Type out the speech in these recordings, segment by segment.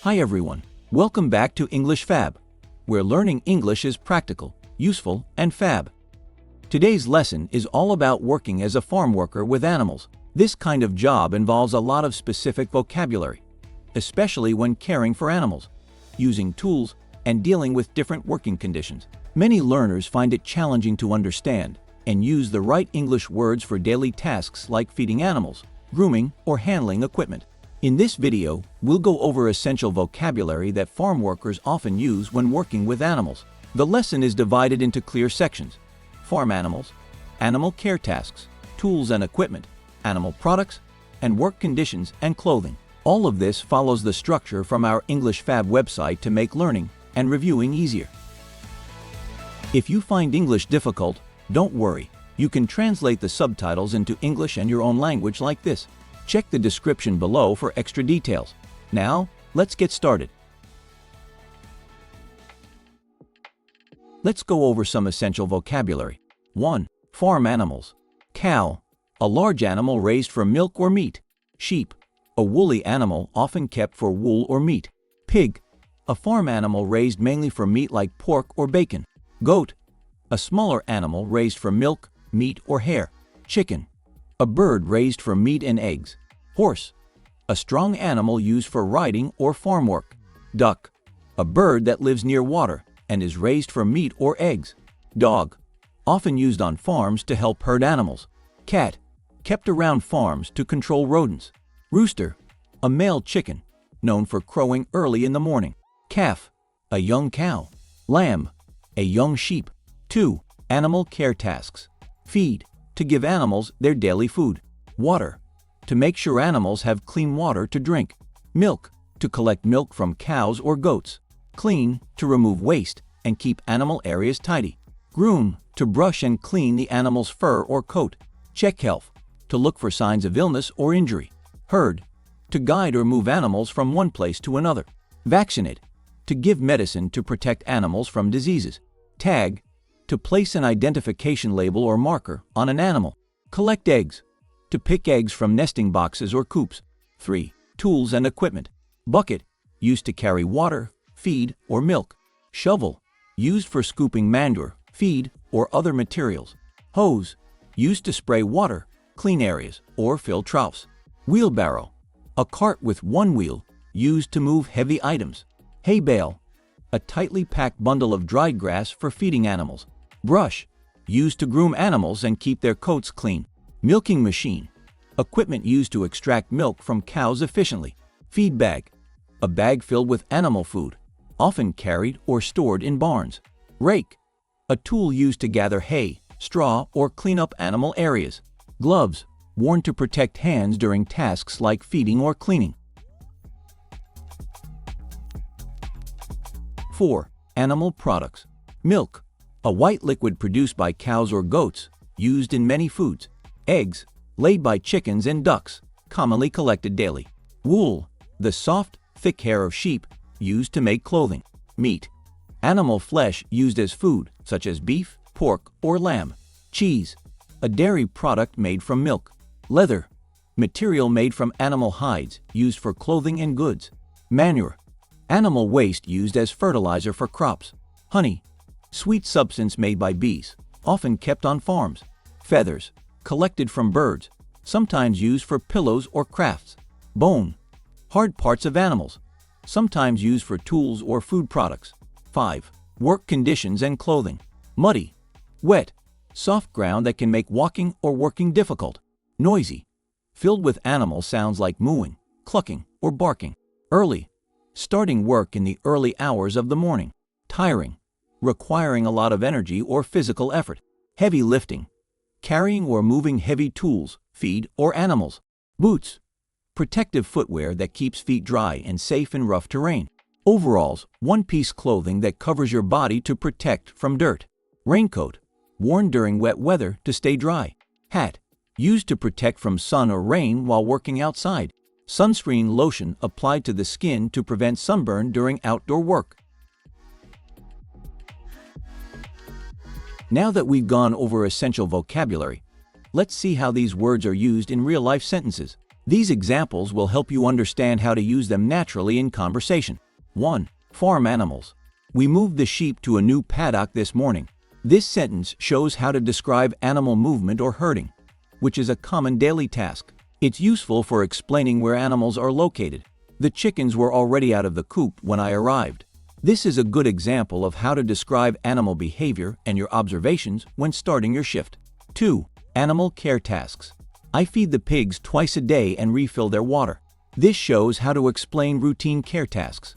Hi everyone, welcome back to English Fab, where learning English is practical, useful, and fab. Today's lesson is all about working as a farm worker with animals. This kind of job involves a lot of specific vocabulary, especially when caring for animals, using tools, and dealing with different working conditions. Many learners find it challenging to understand and use the right English words for daily tasks like feeding animals, grooming, or handling equipment. In this video, we'll go over essential vocabulary that farm workers often use when working with animals. The lesson is divided into clear sections: farm animals, animal care tasks, tools and equipment, animal products, and work conditions and clothing. All of this follows the structure from our English Fab website to make learning and reviewing easier. If you find English difficult, don't worry. You can translate the subtitles into English and your own language like this. Check the description below for extra details. Now, let's get started. Let's go over some essential vocabulary. 1. Farm animals. Cow, a large animal raised for milk or meat. Sheep, a woolly animal often kept for wool or meat. Pig, a farm animal raised mainly for meat like pork or bacon. Goat, a smaller animal raised for milk, meat, or hair. Chicken, a bird raised for meat and eggs. Horse, a strong animal used for riding or farm work. Duck, a bird that lives near water and is raised for meat or eggs. Dog, often used on farms to help herd animals. Cat, kept around farms to control rodents. Rooster, a male chicken, known for crowing early in the morning. Calf, a young cow. Lamb, a young sheep. 2. Animal care tasks. Feed, to give animals their daily food. Water, to make sure animals have clean water to drink. Milk, to collect milk from cows or goats. Clean, to remove waste and keep animal areas tidy. Groom, to brush and clean the animal's fur or coat. Check health, to look for signs of illness or injury. Herd, to guide or move animals from one place to another. Vaccinate, to give medicine to protect animals from diseases. Tag, to place an identification label or marker on an animal. Collect eggs, to pick eggs from nesting boxes or coops. 3. Tools and equipment. Bucket, used to carry water, feed, or milk. Shovel, used for scooping manure, feed, or other materials. Hose, used to spray water, clean areas, or fill troughs. Wheelbarrow, a cart with one wheel, used to move heavy items. Hay bale, a tightly packed bundle of dried grass for feeding animals. Brush, used to groom animals and keep their coats clean. Milking machine, equipment used to extract milk from cows efficiently. Feed bag, a bag filled with animal food, often carried or stored in barns. Rake, a tool used to gather hay, straw, or clean up animal areas. Gloves, worn to protect hands during tasks like feeding or cleaning. 4. Animal products. Milk, a white liquid produced by cows or goats, used in many foods. Eggs, laid by chickens and ducks, commonly collected daily. Wool, the soft, thick hair of sheep, used to make clothing. Meat, animal flesh used as food, such as beef, pork, or lamb. Cheese, a dairy product made from milk. Leather, material made from animal hides, used for clothing and goods. Manure, animal waste used as fertilizer for crops. Honey, sweet substance made by bees, often kept on farms. Feathers, collected from birds, sometimes used for pillows or crafts. Bone, hard parts of animals, sometimes used for tools or food products. 5. Work conditions and clothing. Muddy, wet, soft ground that can make walking or working difficult. Noisy, filled with animal sounds like mooing, clucking, or barking. Early, starting work in the early hours of the morning. Tiring, requiring a lot of energy or physical effort. Heavy lifting, carrying or moving heavy tools, feed, or animals. Boots, protective footwear that keeps feet dry and safe in rough terrain. Overalls, one-piece clothing that covers your body to protect from dirt. Raincoat, worn during wet weather to stay dry. Hat, used to protect from sun or rain while working outside. Sunscreen lotion applied to the skin to prevent sunburn during outdoor work. Now that we've gone over essential vocabulary, let's see how these words are used in real-life sentences. These examples will help you understand how to use them naturally in conversation. 1. Farm animals. We moved the sheep to a new paddock this morning. This sentence shows how to describe animal movement or herding, which is a common daily task. It's useful for explaining where animals are located. The chickens were already out of the coop when I arrived. This is a good example of how to describe animal behavior and your observations when starting your shift. 2. Animal care tasks. I feed the pigs twice a day and refill their water. This shows how to explain routine care tasks,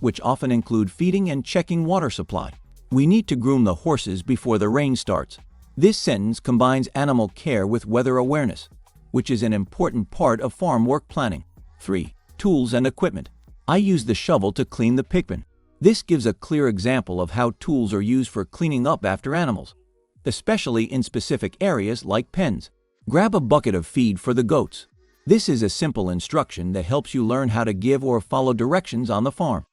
which often include feeding and checking water supply. We need to groom the horses before the rain starts. This sentence combines animal care with weather awareness, which is an important part of farm work planning. 3. Tools and equipment. I use the shovel to clean the pig pen. This gives a clear example of how tools are used for cleaning up after animals, especially in specific areas like pens. Grab a bucket of feed for the goats. This is a simple instruction that helps you learn how to give or follow directions on the farm.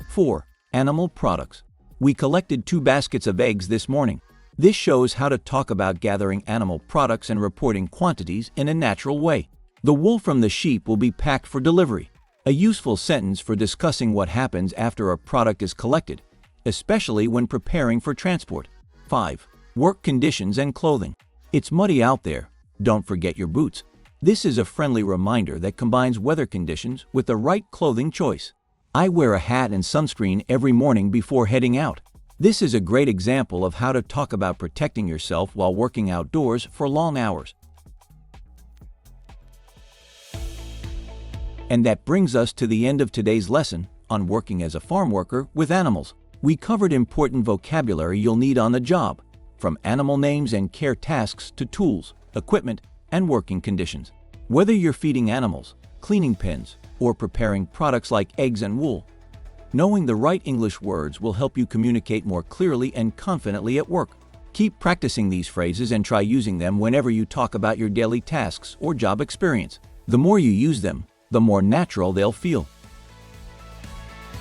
4. Animal products. We collected 2 baskets of eggs this morning. This shows how to talk about gathering animal products and reporting quantities in a natural way. The wool from the sheep will be packed for delivery, a useful sentence for discussing what happens after a product is collected, especially when preparing for transport. 5. Work conditions and clothing. It's muddy out there. Don't forget your boots. This is a friendly reminder that combines weather conditions with the right clothing choice. I wear a hat and sunscreen every morning before heading out. This is a great example of how to talk about protecting yourself while working outdoors for long hours. And that brings us to the end of today's lesson on working as a farm worker with animals. We covered important vocabulary you'll need on the job, from animal names and care tasks to tools, equipment, and working conditions. Whether you're feeding animals, cleaning pens, or preparing products like eggs and wool, knowing the right English words will help you communicate more clearly and confidently at work. Keep practicing these phrases and try using them whenever you talk about your daily tasks or job experience. The more you use them, the more natural they'll feel.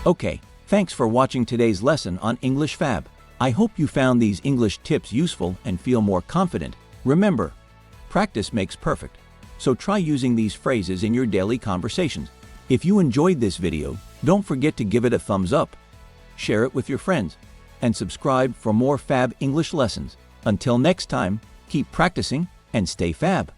Okay, thanks for watching today's lesson on English Fab. I hope you found these English tips useful and feel more confident. Remember, practice makes perfect. So try using these phrases in your daily conversations. If you enjoyed this video, don't forget to give it a thumbs up, share it with your friends, and subscribe for more Fab English lessons. Until next time, keep practicing and stay Fab.